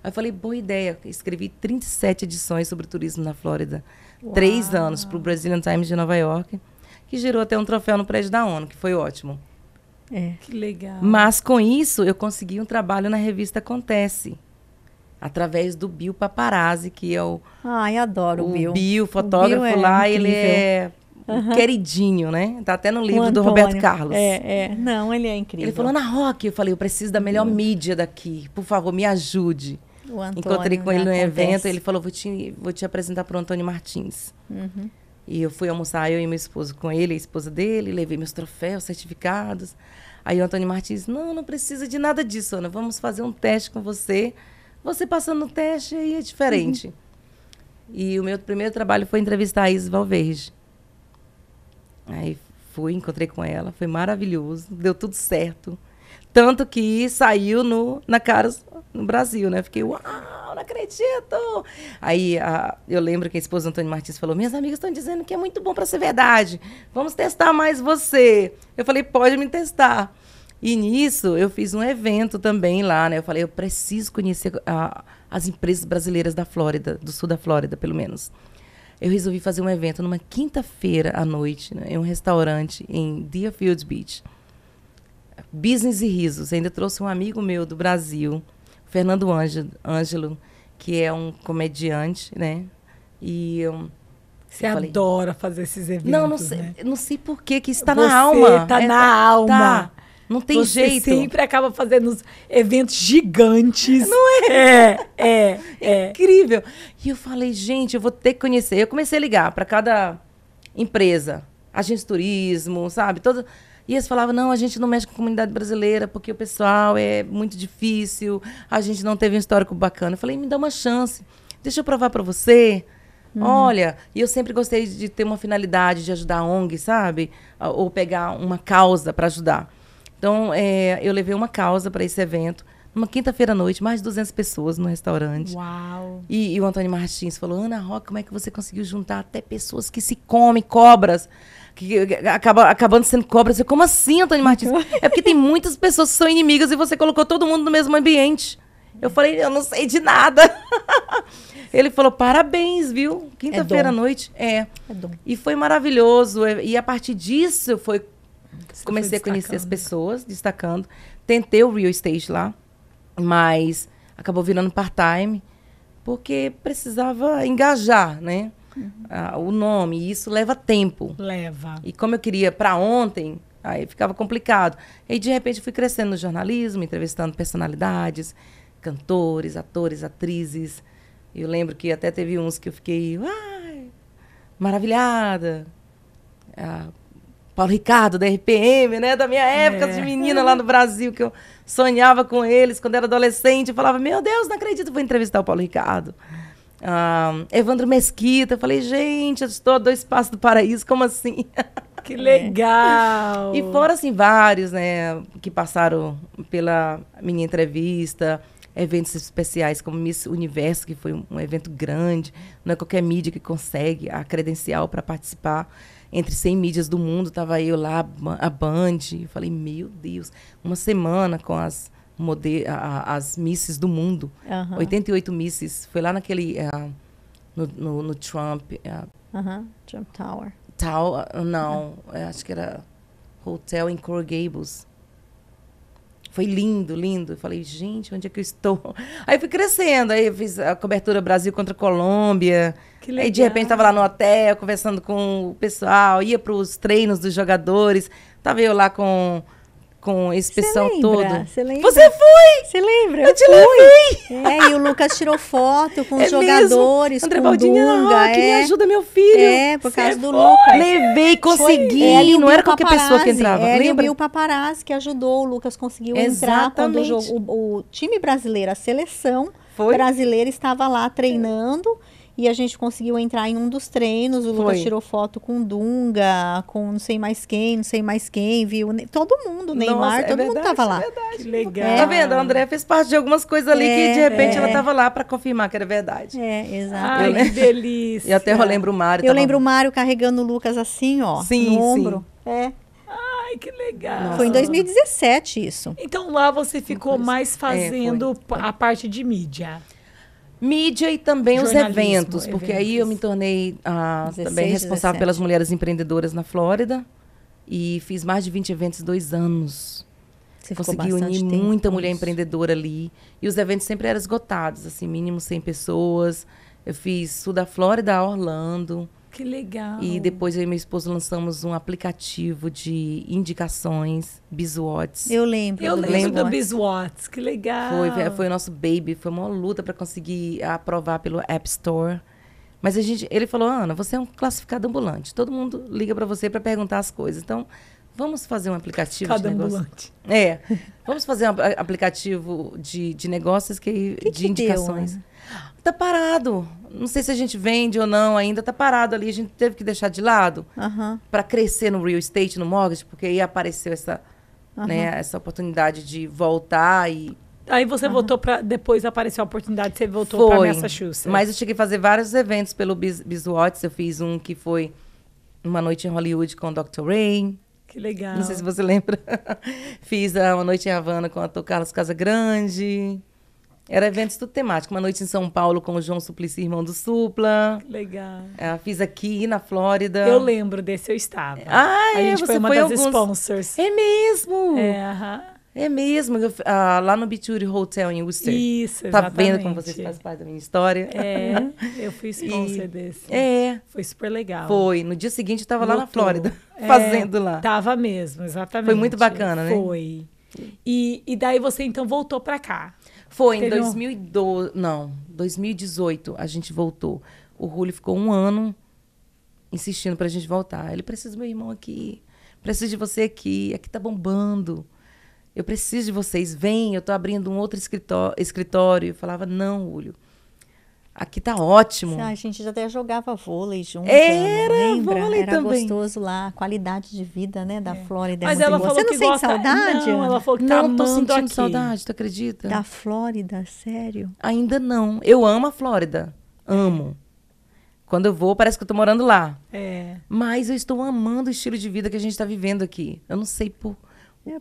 Aí eu falei, boa ideia. Escrevi 37 edições sobre turismo na Flórida. 3 anos para o Brazilian Times de Nova York, que gerou até um troféu no prédio da ONU, que foi ótimo. Que legal. Mas com isso, eu consegui um trabalho na revista Acontece, através do Bill Paparazzi, que é o... Ai, adoro o Bill. Bill, fotógrafo Bill lá, incrível. Ele é... queridinho, né? Tá até no livro do Roberto Carlos. Não, ele é incrível. Ele falou, Ana Roque, eu falei, eu preciso da melhor mídia daqui. Por favor, me ajude. Encontrei com ele no evento, ele falou, vou te apresentar para o Antônio Martins. E eu fui almoçar, eu e meu esposo, com ele, a esposa dele, levei meus troféus, certificados. Aí o Antônio Martins, não precisa de nada disso, Ana, vamos fazer um teste com você. Você passando no teste, aí é diferente. E o meu primeiro trabalho foi entrevistar a Isis Valverde. Aí encontrei com ela, foi maravilhoso, deu tudo certo. Tanto que saiu na Caras no Brasil, né? Fiquei, uau, não acredito! Aí eu lembro que a esposa do Antônio Martins falou, minhas amigas estão dizendo que é muito bom para ser verdade, vamos testar mais você. Eu falei, pode me testar. E nisso eu fiz um evento também lá, né? Eu falei, eu preciso conhecer as empresas brasileiras da Flórida, do sul da Flórida, pelo menos. Eu resolvi fazer um evento numa quinta-feira à noite, né, em um restaurante em Deerfield Beach. Business e risos. Ainda trouxe um amigo meu do Brasil, Fernando Ângelo, que é um comediante, né? E você adora fazer esses eventos, não sei por que está na alma. Tá na alma. Tá. Não tem jeito. Você sempre acaba fazendo uns eventos gigantes. Não é? É incrível. E eu falei, gente, eu vou ter que conhecer. Eu comecei a ligar para cada empresa, agência de turismo, sabe? E eles falavam, não, a gente não mexe com a comunidade brasileira porque o pessoal é muito difícil, a gente não teve um histórico bacana. Eu falei, me dá uma chance, deixa eu provar para você. Olha, e eu sempre gostei de ter uma finalidade de ajudar a ONG, sabe? Ou pegar uma causa para ajudar. Então, eu levei uma causa para esse evento. numa quinta-feira à noite, mais de 200 pessoas no restaurante. Uau! E o Antônio Martins falou, Ana Roque, como é que você conseguiu juntar até pessoas que se comem, cobras, que acabando sendo cobras? Eu, como assim, Antônio Martins? É porque tem muitas pessoas que são inimigas e você colocou todo mundo no mesmo ambiente. Eu falei, eu não sei de nada. Ele falou, parabéns, viu? Quinta-feira à noite. É dom. E foi maravilhoso. E a partir disso, comecei a conhecer as pessoas, destacando. Tentei o real estate lá, mas acabou virando part-time, porque precisava engajar, né? O nome, e isso leva tempo. Leva. E como eu queria para ontem, aí ficava complicado. E de repente eu fui crescendo no jornalismo, entrevistando personalidades, cantores, atores, atrizes. Eu lembro que até teve uns que eu fiquei maravilhada. Paulo Ricardo, da RPM, né? Da minha época de menina lá no Brasil, que eu sonhava com eles quando era adolescente. Eu falava, meu Deus, não acredito, vou entrevistar o Paulo Ricardo. Evandro Mesquita. Eu falei, gente, eu estou a 2 passos do paraíso, como assim? Que legal! E fora, assim, vários, né? Que passaram pela minha entrevista. Eventos especiais como Miss Universo, que foi um evento grande. Não é qualquer mídia que consegue a credencial para participar. Entre 100 mídias do mundo, estava eu lá, a Band. Eu falei, meu Deus, uma semana com as misses do mundo. 88 misses. Foi lá naquele... no Trump... Trump Tower. Não, acho que era Hotel em Coral Gables. Foi lindo, lindo. Eu falei, gente, onde é que eu estou? Aí fui crescendo, aí eu fiz a cobertura Brasil contra a Colômbia. Que legal. Aí, de repente, estava lá no hotel, conversando com o pessoal, ia para os treinos dos jogadores. Estava eu lá com esse pessoal todo. Você lembra? Você foi! Você lembra? Eu te levei! E o Lucas tirou foto com os jogadores, André com Baldini, Dunga. Me ajuda, meu filho. Por causa do Lucas. Levei, consegui. Não era qualquer pessoa que entrava. Lembra? E o Paparazzi que ajudou. O Lucas conseguiu entrar quando o time brasileiro, a seleção brasileira estava lá treinando. E a gente conseguiu entrar em um dos treinos. O Lucas tirou foto com Dunga, com não sei mais quem, viu? Todo mundo, Neymar, todo mundo tava lá. É verdade. Que legal. Tá vendo? A André fez parte de algumas coisas ali que, de repente, ela tava lá para confirmar que era verdade. Exato. Ai, que delícia. E até eu lembro o Mário. Eu lembro o Mário carregando o Lucas assim, ó, no ombro. Ai, que legal. Nossa. Foi em 2017 isso. Então lá você ficou mais fazendo a parte de mídia. Mídia e também os eventos, porque aí eu me tornei também responsável pelas mulheres empreendedoras na Flórida e fiz mais de 20 eventos em 2 anos. Você consegui unir muita mulher empreendedora ali. E os eventos sempre eram esgotados, assim, mínimo 100 pessoas. Eu fiz sul da Flórida a Orlando. Que legal. E depois eu e meu esposo lançamos um aplicativo de indicações, BizWatts. Eu lembro do BizWatts, que legal. Foi o nosso baby, foi uma luta para conseguir aprovar pelo App Store. Mas ele falou, Ana, você é um classificado ambulante. Todo mundo liga para você para perguntar as coisas. Então, vamos fazer um aplicativo de negócio. Ambulante. Vamos fazer um aplicativo de negócios de indicações. Deu, tá parado. Não sei se a gente vende ou não ainda, tá parado ali. A gente teve que deixar de lado para crescer no real estate, no mortgage, porque aí apareceu essa oportunidade de voltar e... Aí você voltou para... Depois apareceu a oportunidade, você voltou para Massachusetts. Mas eu cheguei a fazer vários eventos pelo BizWatts. Eu fiz um que foi uma noite em Hollywood com o Dr. Ray. Que legal. Não sei se você lembra. Fiz uma noite em Havana com o ator Carlos Casagrande. Era eventos tudo temático. Uma noite em São Paulo com o João Suplicy, irmão do Supla. Legal. Fiz aqui na Flórida. Eu lembro desse, eu estava. A gente foi uma das sponsors. É mesmo? É mesmo. Lá no Beachwood Hotel em Worcester. Isso, Tá exatamente. vendo como você faz parte da minha história? Eu fui sponsor desse. Foi super legal. Foi. No dia seguinte eu estava lá na Flórida, fazendo lá. Tava mesmo, exatamente. Foi muito bacana, né? Foi. E daí você, então, voltou para cá? Foi, em 2018 a gente voltou. O Julio ficou 1 ano insistindo pra gente voltar. Ele precisa do meu irmão aqui, preciso de você aqui tá bombando. Eu preciso de vocês, vem, eu tô abrindo um outro escritório. Eu falava, não, Julio, Aqui tá ótimo. A gente já até jogava vôlei junto. Era, lembra? vôlei Era também. gostoso lá, a qualidade de vida, né, da Flórida. Mas é ela muito falou boa. Você que não gosta... sente saudade? Não, ela falou que tá Não tô amando sentindo aqui. saudade, tu acredita? Da Flórida, sério? Ainda não. Eu amo a Flórida. Amo. Quando eu vou, parece que eu tô morando lá. Mas eu estou amando o estilo de vida que a gente tá vivendo aqui. Eu não sei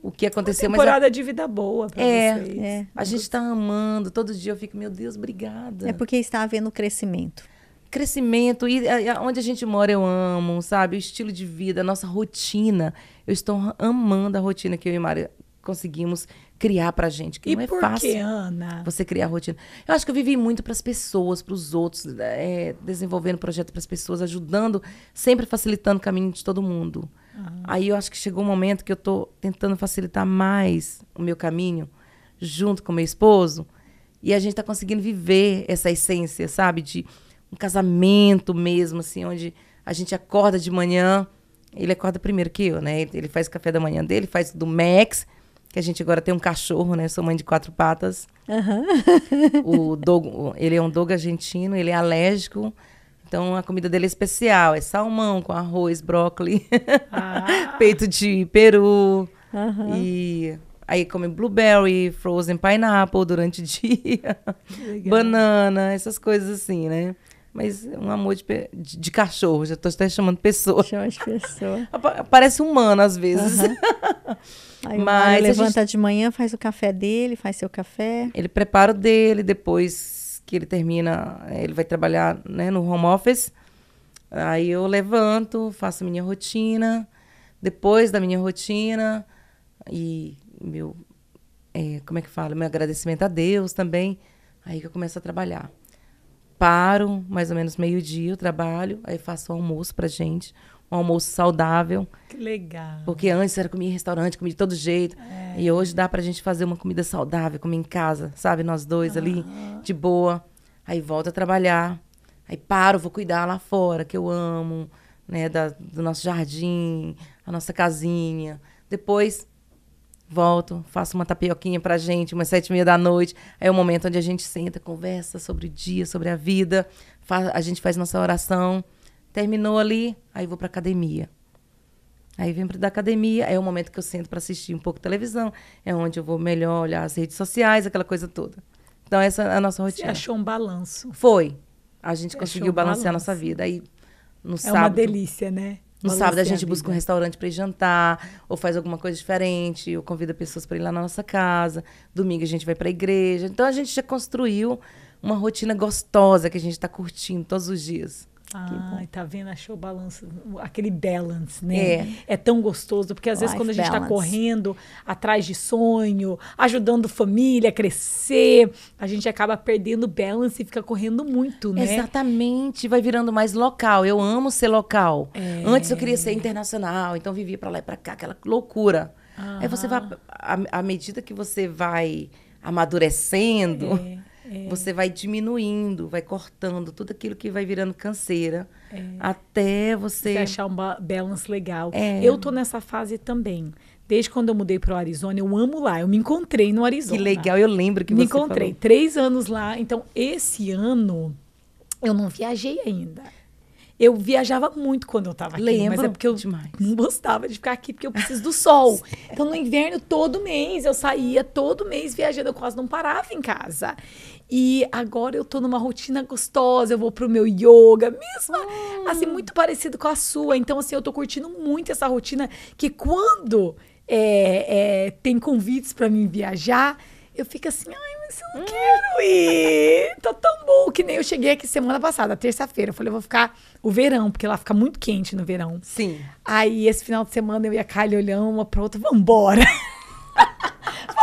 o que aconteceu, mas... Temporada de vida boa pra vocês. A gente tá amando. Todo dia eu fico, meu Deus, obrigada. É porque está havendo crescimento. Crescimento, e onde a gente mora eu amo, sabe? O estilo de vida, a nossa rotina. Eu estou amando a rotina que eu e Mari conseguimos criar pra gente, que E não é por fácil. que, Ana? Você criar a rotina. Eu acho que eu vivi muito para as pessoas, para os outros, desenvolvendo projeto para as pessoas, ajudando, sempre facilitando o caminho de todo mundo. Aí eu acho que chegou um momento que eu tô tentando facilitar mais o meu caminho, junto com o meu esposo, e a gente tá conseguindo viver essa essência, sabe? De um casamento mesmo, assim, onde a gente acorda de manhã, ele acorda primeiro que eu, né? Ele faz o café da manhã dele, faz do Max, que a gente agora tem um cachorro, né? Eu sou mãe de 4 patas. O Dogo, ele é um dogo argentino, ele é alérgico, então a comida dele é especial, é salmão com arroz, brócolis, peito de peru, e aí come blueberry, frozen pineapple durante o dia, banana, essas coisas assim, né? Mas é um amor de cachorro, já tô até chamando pessoa. Chama de pessoa. Parece humano às vezes. Aí o Mário levanta de manhã, faz o café dele, faz seu café. Ele prepara o dele, depois que ele termina, ele vai trabalhar, né, no home office. Aí eu levanto, faço a minha rotina. Depois da minha rotina, e meu, como é que fala? Meu agradecimento a Deus também. Aí que eu começo a trabalhar. Paro, mais ou menos meio-dia, eu trabalho, aí faço o almoço pra gente, um almoço saudável. Que legal. Porque antes era comida em restaurante, comida de todo jeito. E hoje dá pra gente fazer uma comida saudável, comer em casa, sabe? Nós dois ali, de boa. Aí volto a trabalhar, aí paro, vou cuidar lá fora, que eu amo, né? Do nosso jardim, a nossa casinha. Depois... volto, faço uma tapioquinha pra gente, umas 7h30 da noite. Aí é o momento onde a gente senta, conversa sobre o dia, sobre a vida. A gente faz nossa oração. Terminou ali, aí vou pra academia. Aí venho da academia, é o momento que eu sento pra assistir um pouco de televisão. É onde eu vou melhor olhar as redes sociais, aquela coisa toda. Então essa é a nossa rotina. Você achou um balanço. Foi. A gente conseguiu balancear a nossa vida. Aí no sábado... É uma delícia, né? No sábado a gente busca um restaurante para ir jantar, ou faz alguma coisa diferente, ou convida pessoas para ir lá na nossa casa. Domingo a gente vai para a igreja. Então a gente já construiu uma rotina gostosa que a gente está curtindo todos os dias. Tá vendo? Achou o balanço, aquele balance, né? É tão gostoso, porque às vezes quando a gente está correndo atrás de sonho, ajudando família a crescer, a gente acaba perdendo o balance e fica correndo muito, né? Exatamente, vai virando mais local. Eu amo ser local. Antes eu queria ser internacional, então vivia para lá e para cá, aquela loucura. Aí você vai, à medida que você vai amadurecendo... você vai diminuindo, vai cortando tudo aquilo que vai virando canseira, até você achar um balance legal. Eu tô nessa fase também. Desde quando eu mudei para o Arizona, eu amo lá. Eu me encontrei no Arizona. Que legal, eu lembro que me você encontrei. falou. 3 anos lá. Então, esse ano, eu não viajei ainda. Eu viajava muito quando eu estava aqui, mas é porque eu não gostava de ficar aqui, porque eu preciso do sol. Então, no inverno, todo mês, eu saía todo mês viajando, eu quase não parava em casa. E agora eu tô numa rotina gostosa, eu vou pro meu yoga, mesmo assim, muito parecido com a sua. Então, assim, eu tô curtindo muito essa rotina, que quando tem convites para mim viajar, eu fico assim, ai, mas eu não quero ir. Tá tão bom, que nem eu cheguei aqui semana passada, terça-feira. Eu falei, eu vou ficar o verão, porque lá fica muito quente no verão. Sim. Aí, esse final de semana, eu e a Kylie olhamos uma pra outra, vambora.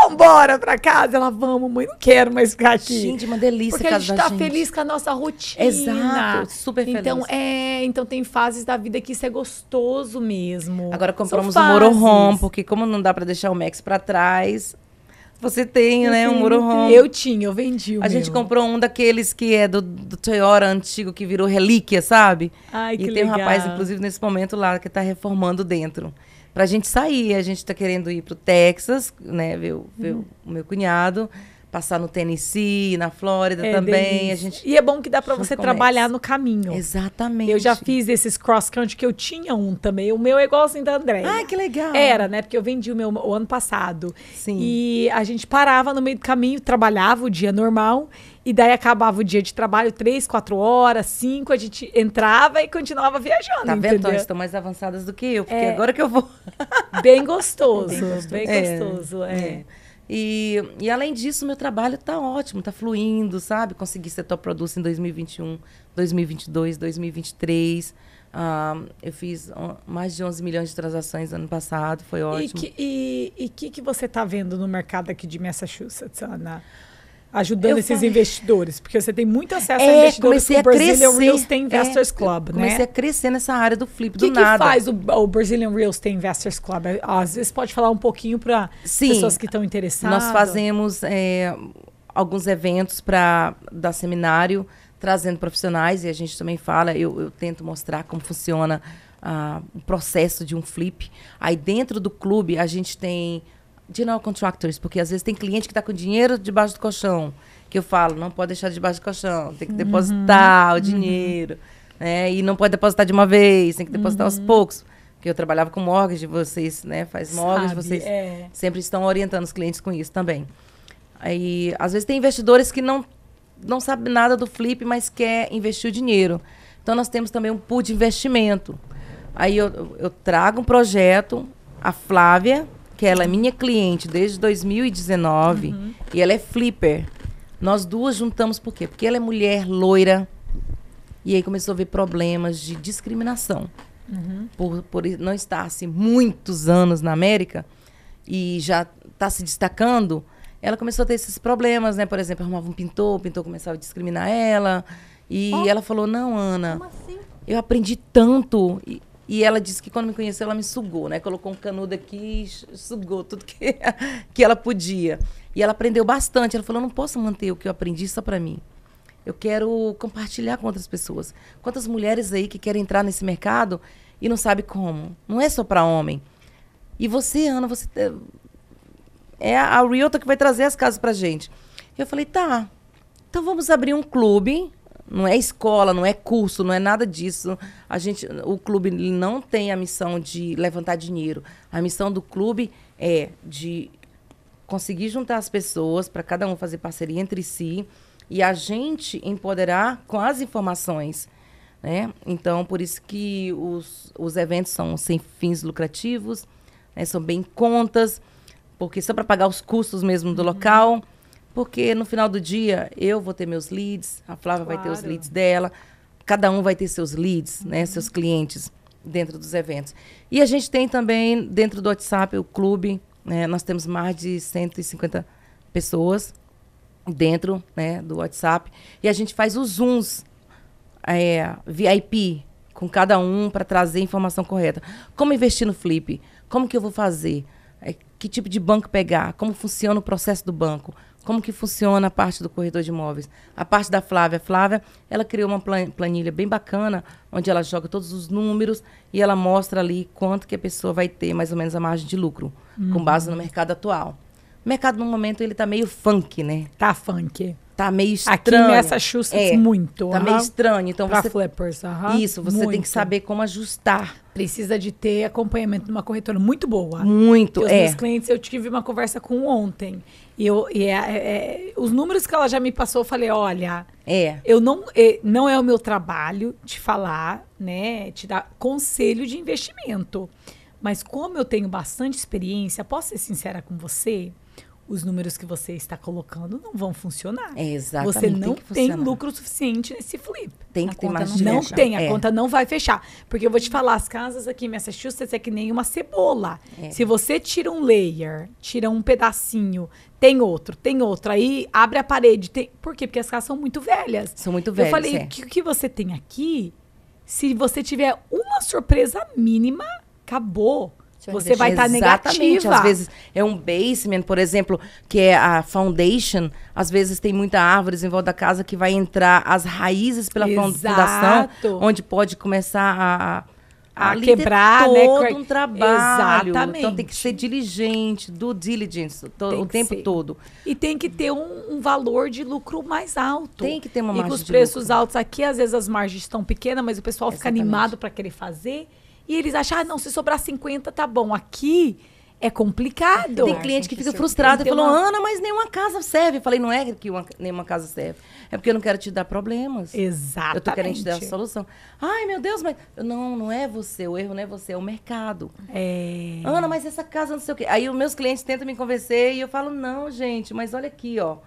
Vambora pra casa. Ela, vamos, mãe, não quero mais ficar aqui. Gente, uma delícia. Porque a gente tá feliz com a nossa rotina. Exato, super feliz. Então tem fases da vida que isso é gostoso mesmo. Agora compramos um motorhome, porque como não dá pra deixar o Max pra trás... Você tem, né, um motorhome. Eu vendi o meu. A gente comprou um daqueles que é do Toyota antigo, que virou relíquia, sabe? Ai, que legal. E tem um rapaz, inclusive, nesse momento lá, que tá reformando dentro. Pra gente sair, a gente tá querendo ir pro Texas, né, ver o meu cunhado, passar no Tennessee, na Flórida também. A gente e é bom que dá para você trabalhar no caminho. Exatamente. Eu já fiz esses cross-country, que eu tinha um também. O meu é igualzinho da Andréia. Ah, que legal. Era, né? Porque eu vendi o meu o ano passado. Sim. E a gente parava no meio do caminho, trabalhava o dia normal. E daí acabava o dia de trabalho, 3, 4 horas, 5, a gente entrava e continuava viajando, tá vendo? entendeu? Elas estão mais avançadas do que eu, porque agora que eu vou... Bem gostoso, bem gostoso. E além disso, meu trabalho tá ótimo, tá fluindo, sabe? Consegui ser top producer em 2021, 2022, 2023. Eu fiz mais de 11 milhões de transações ano passado, foi ótimo. E que você tá vendo no mercado aqui de Massachusetts, Ana? Ajudando esses investidores, porque você tem muito acesso a investidores com o Brazilian Real Estate Investors Club, né? Comecei a crescer nessa área do flip, do nada. O que faz o Brazilian Real Estate Investors Club? Às vezes pode falar um pouquinho para pessoas que estão interessadas. Nós fazemos alguns eventos para dar seminário, trazendo profissionais, e a gente também fala, eu tento mostrar como funciona o processo de um flip. Aí dentro do clube a gente tem general contractors, porque às vezes tem cliente que está com dinheiro debaixo do colchão, que eu falo, não pode deixar debaixo do colchão, tem que depositar o dinheiro, né? E não pode depositar de uma vez, tem que depositar aos poucos. Porque eu trabalhava com mortgage, vocês, né, faz mortgage, vocês sempre estão orientando os clientes com isso também. Aí, às vezes tem investidores que não sabem nada do flip, mas quer investir o dinheiro. Então, nós temos também um pool de investimento. Aí, eu trago um projeto, a Flávia, que ela é minha cliente desde 2019, e ela é flipper. Nós duas juntamos por quê? Porque ela é mulher loira, e aí começou a ver problemas de discriminação. Por não estar assim, muitos anos na América, e já está se destacando, ela começou a ter esses problemas, né? Por exemplo, arrumava um pintor, o pintor começava a discriminar ela, e ela falou, não, Ana, eu aprendi tanto... E ela disse que quando me conheceu, ela me sugou, né? Colocou um canudo aqui e sugou tudo que ela podia. E ela aprendeu bastante. Ela falou, não posso manter o que eu aprendi só para mim. Eu quero compartilhar com outras pessoas. Quantas mulheres aí que querem entrar nesse mercado e não sabe como? Não é só para homem. E você, Ana, você é a realtor que vai trazer as casas pra gente. Eu falei, tá, então vamos abrir um clube. Não é escola, não é curso, não é nada disso. O clube não tem a missão de levantar dinheiro. A missão do clube é de conseguir juntar as pessoas para cada um fazer parceria entre si e a gente empoderar com as informações, né? Então, por isso que os eventos são sem fins lucrativos, né? São bem contas, porque só para pagar os custos mesmo do local. Porque no final do dia, eu vou ter meus leads, a Flávia vai ter os leads dela, cada um vai ter seus leads, né, seus clientes dentro dos eventos. E a gente tem também, dentro do WhatsApp, o clube, né, nós temos mais de 150 pessoas dentro, né, do WhatsApp. E a gente faz os Zooms VIP com cada um para trazer a informação correta. Como investir no flip? Como que eu vou fazer? Que tipo de banco pegar? Como funciona o processo do banco? Como que funciona a parte do corretor de imóveis? A parte da Flávia. A Flávia, ela criou uma planilha bem bacana, onde ela joga todos os números e ela mostra ali quanto que a pessoa vai ter, mais ou menos, a margem de lucro, com base no mercado atual. O mercado, no momento, ele tá meio funk, né? Tá funk. Tá meio estranho. Aqui em Massachusetts, muito. Tá meio estranho. Então, pra flippers, isso, você tem que saber como ajustar. Precisa de ter acompanhamento de uma corretora muito boa. Muito, os meus clientes, eu tive uma conversa com ontem. E os números que ela já me passou, eu falei, olha... Eu não é o meu trabalho te falar, né? Te dar conselho de investimento. Mas como eu tenho bastante experiência, posso ser sincera com você... Os números que você está colocando não vão funcionar. Exatamente. Você não tem lucro suficiente nesse flip. Tem que ter mais dinheiro. Não tem, a conta não vai fechar. Porque eu vou te falar, as casas aqui em Massachusetts é que nem uma cebola. Se você tira um layer, tira um pedacinho, tem outro, aí abre a parede. Por quê? Porque as casas são muito velhas. São muito velhas, eu falei, o que você tem aqui, se você tiver uma surpresa mínima, acabou. Você vai estar negativa. Às vezes é um basement, por exemplo, que é a foundation. Às vezes tem muita árvores em volta da casa que vai entrar as raízes pela fundação, onde pode começar a ali quebrar, tem né? todo um trabalho. Exatamente. Então tem que ser diligente, do diligence, o tempo todo. E tem que ter um valor de lucro mais alto. Tem que ter uma margem. E com os de preços lucro. altos aqui, às vezes as margens estão pequenas, mas o pessoal fica animado para querer fazer. E eles acham, não, se sobrar 50, tá bom. Aqui é complicado. Tem cliente que fica frustrado e falou, Ana, mas nenhuma casa serve. Eu falei, não é que nenhuma casa serve. É porque eu não quero te dar problemas. Exatamente. Eu tô querendo te dar a solução. Ai, meu Deus, mas... Não é você. O erro não é você, é o mercado. Ana, mas essa casa não sei o quê. Aí os meus clientes tentam me convencer e eu falo, não, gente, mas olha aqui, ó.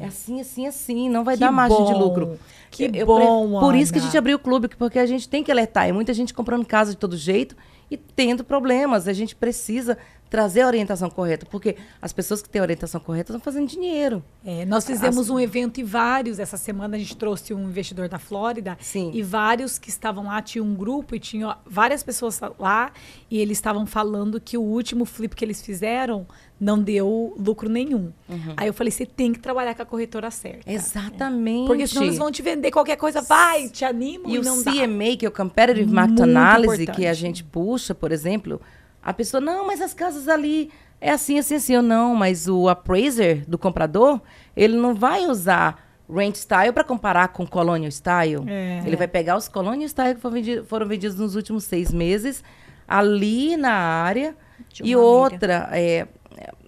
É assim, assim, assim. Não vai dar margem de lucro. Que bom, Por isso que a Ana. gente abriu o clube, porque a gente tem que alertar. É muita gente comprando casa de todo jeito e tendo problemas. A gente precisa trazer a orientação correta, porque as pessoas que têm a orientação correta estão fazendo dinheiro. Nós fizemos um evento e vários, essa semana a gente trouxe um investidor da Flórida. Sim. E vários que estavam lá, tinha um grupo e tinha várias pessoas lá e eles estavam falando que o último flip que eles fizeram não deu lucro nenhum. Aí eu falei, você tem que trabalhar com a corretora certa. Exatamente. Porque senão eles vão te vender qualquer coisa, vai, te animo e não dá. E o CMA, que é o Competitive Market Muito Analysis, importante. que a gente puxa, por exemplo, a pessoa, não, mas as casas ali é assim, assim, assim. Eu não, mas o appraiser do comprador, ele não vai usar rent style para comparar com colonial style. Ele vai pegar os colonial style que foram vendidos nos últimos 6 meses ali na área. E outra,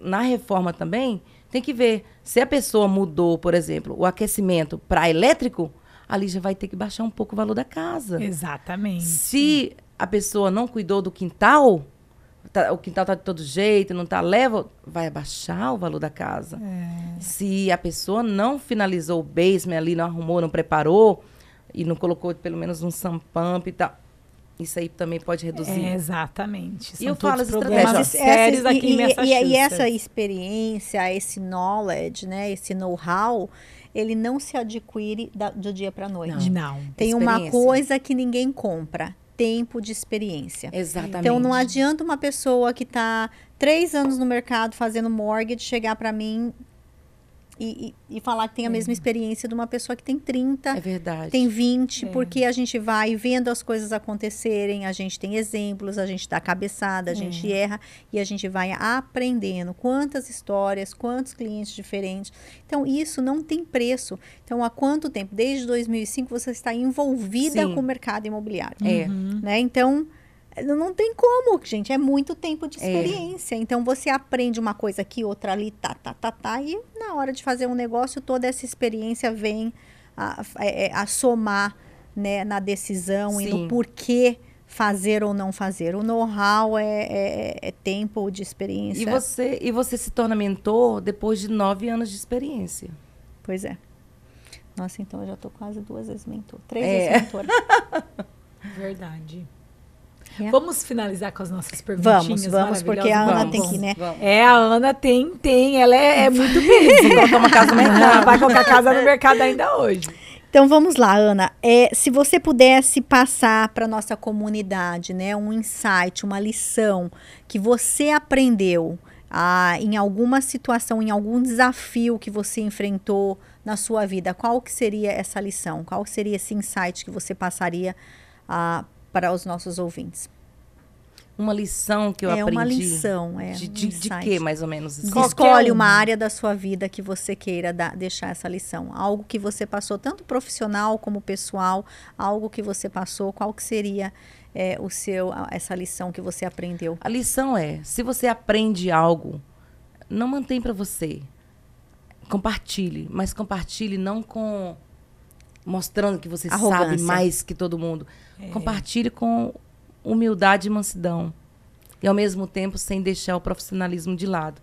na reforma também, tem que ver se a pessoa mudou, por exemplo, o aquecimento para elétrico, ali já vai ter que baixar um pouco o valor da casa. Exatamente. Se a pessoa não cuidou do quintal, o quintal tá de todo jeito, não tá level, vai abaixar o valor da casa. Se a pessoa não finalizou o basement ali, não arrumou, não preparou e não colocou pelo menos um sump pump e tal, isso aí também pode reduzir. Exatamente. E eu São falo todos as problemas sérios aqui em Massachusetts. E essa experiência, esse knowledge, né, esse know-how, ele não se adquire do dia para a noite. Não. Tem uma coisa que ninguém compra. Tempo de experiência. Exatamente. Então, não adianta uma pessoa que está 3 anos no mercado fazendo mortgage chegar para mim e falar que tem a mesma experiência de uma pessoa que tem 30, É verdade. tem 20, porque a gente vai vendo as coisas acontecerem, a gente tem exemplos, a gente dá cabeçada, a gente erra e a gente vai aprendendo quantas histórias, quantos clientes diferentes. Então, isso não tem preço. Então, há quanto tempo? Desde 2005 você está envolvida com o mercado imobiliário. Né? Então, não tem como, gente. É muito tempo de experiência. Então, você aprende uma coisa aqui, outra ali, e na hora de fazer um negócio, toda essa experiência vem a somar, né, na decisão e no porquê fazer ou não fazer. O know-how é tempo de experiência. E você se torna mentor depois de 9 anos de experiência. Pois é. Nossa, então eu já tô quase 2 vezes mentor. 3 vezes mentora. Verdade. Vamos finalizar com as nossas perguntinhas. Vamos, porque a Ana tem que, né? A Ana tem. Ela é muito busy. Colocar uma casa no mercado. Vai colocar casa no mercado ainda hoje. Então, vamos lá, Ana. Se você pudesse passar para nossa comunidade, né, um insight, uma lição que você aprendeu em alguma situação, em algum desafio que você enfrentou na sua vida, qual que seria essa lição? Qual seria esse insight que você passaria para os nossos ouvintes? Uma lição que eu aprendi. Uma lição, de quê, mais ou menos? Escolhe uma área da sua vida que você queira deixar essa lição. Algo que você passou, tanto profissional como pessoal, algo que você passou, qual que seria essa lição que você aprendeu? A lição se você aprende algo, não mantém para você. Compartilhe, mas compartilhe não mostrando que você sabe mais que todo mundo. Compartilhe com humildade e mansidão. E, ao mesmo tempo, sem deixar o profissionalismo de lado.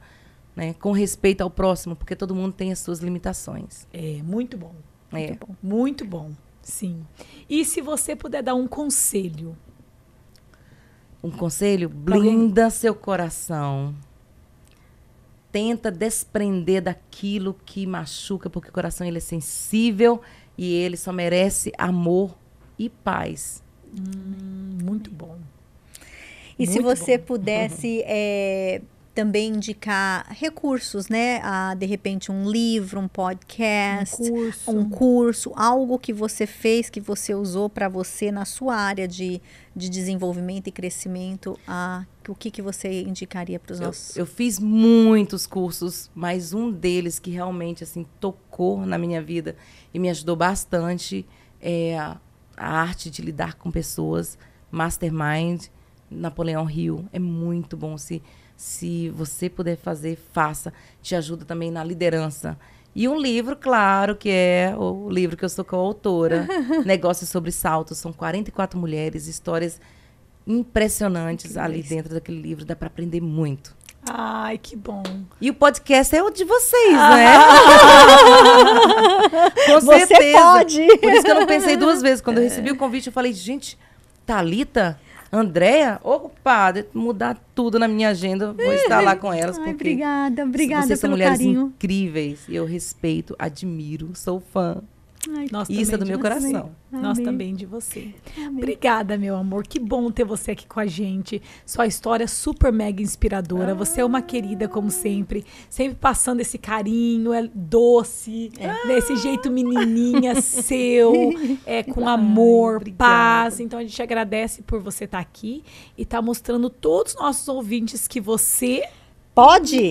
Né? Com respeito ao próximo, porque todo mundo tem as suas limitações. Muito bom. Muito bom. Muito bom, sim. E se você puder dar um conselho? Um conselho? Blinda seu coração. Tenta desprender daquilo que machuca, porque o coração ele é sensível e ele só merece amor e paz. Muito bom. E se você pudesse também indicar recursos, né? De repente um livro, um podcast, um curso, algo que você fez, que você usou para você na sua área de desenvolvimento e crescimento. O que você indicaria para os nossos? Eu fiz muitos cursos, mas um deles que realmente assim tocou na minha vida e me ajudou bastante é a arte de lidar com pessoas, Mastermind, Napoleão Hill. É muito bom. Se você puder fazer, faça. Te ajuda também na liderança. E um livro, claro, que é o livro que eu sou coautora, Negócios sobre Saltos. São 44 mulheres, histórias impressionantes ali dentro daquele livro. Dá para aprender muito. Ai, que bom. E o podcast é o de vocês, né? Com certeza. Você pode. Por isso que eu não pensei duas vezes. Quando eu recebi o convite, eu falei, gente, Thalita, Andréia, opa, mudar tudo na minha agenda, vou estar lá com elas. Ai, obrigada vocês são pelo mulheres carinho. incríveis. E eu respeito, admiro, sou fã. Ai, isso é do meu coração. Nós também de você. Obrigada, meu amor. Que bom ter você aqui com a gente. Sua história é super mega inspiradora. Você é uma querida, como sempre. Sempre passando esse carinho, é doce, desse jeito menininha seu, com amor, paz. Então a gente agradece por você estar aqui e estar mostrando todos os nossos ouvintes que você pode.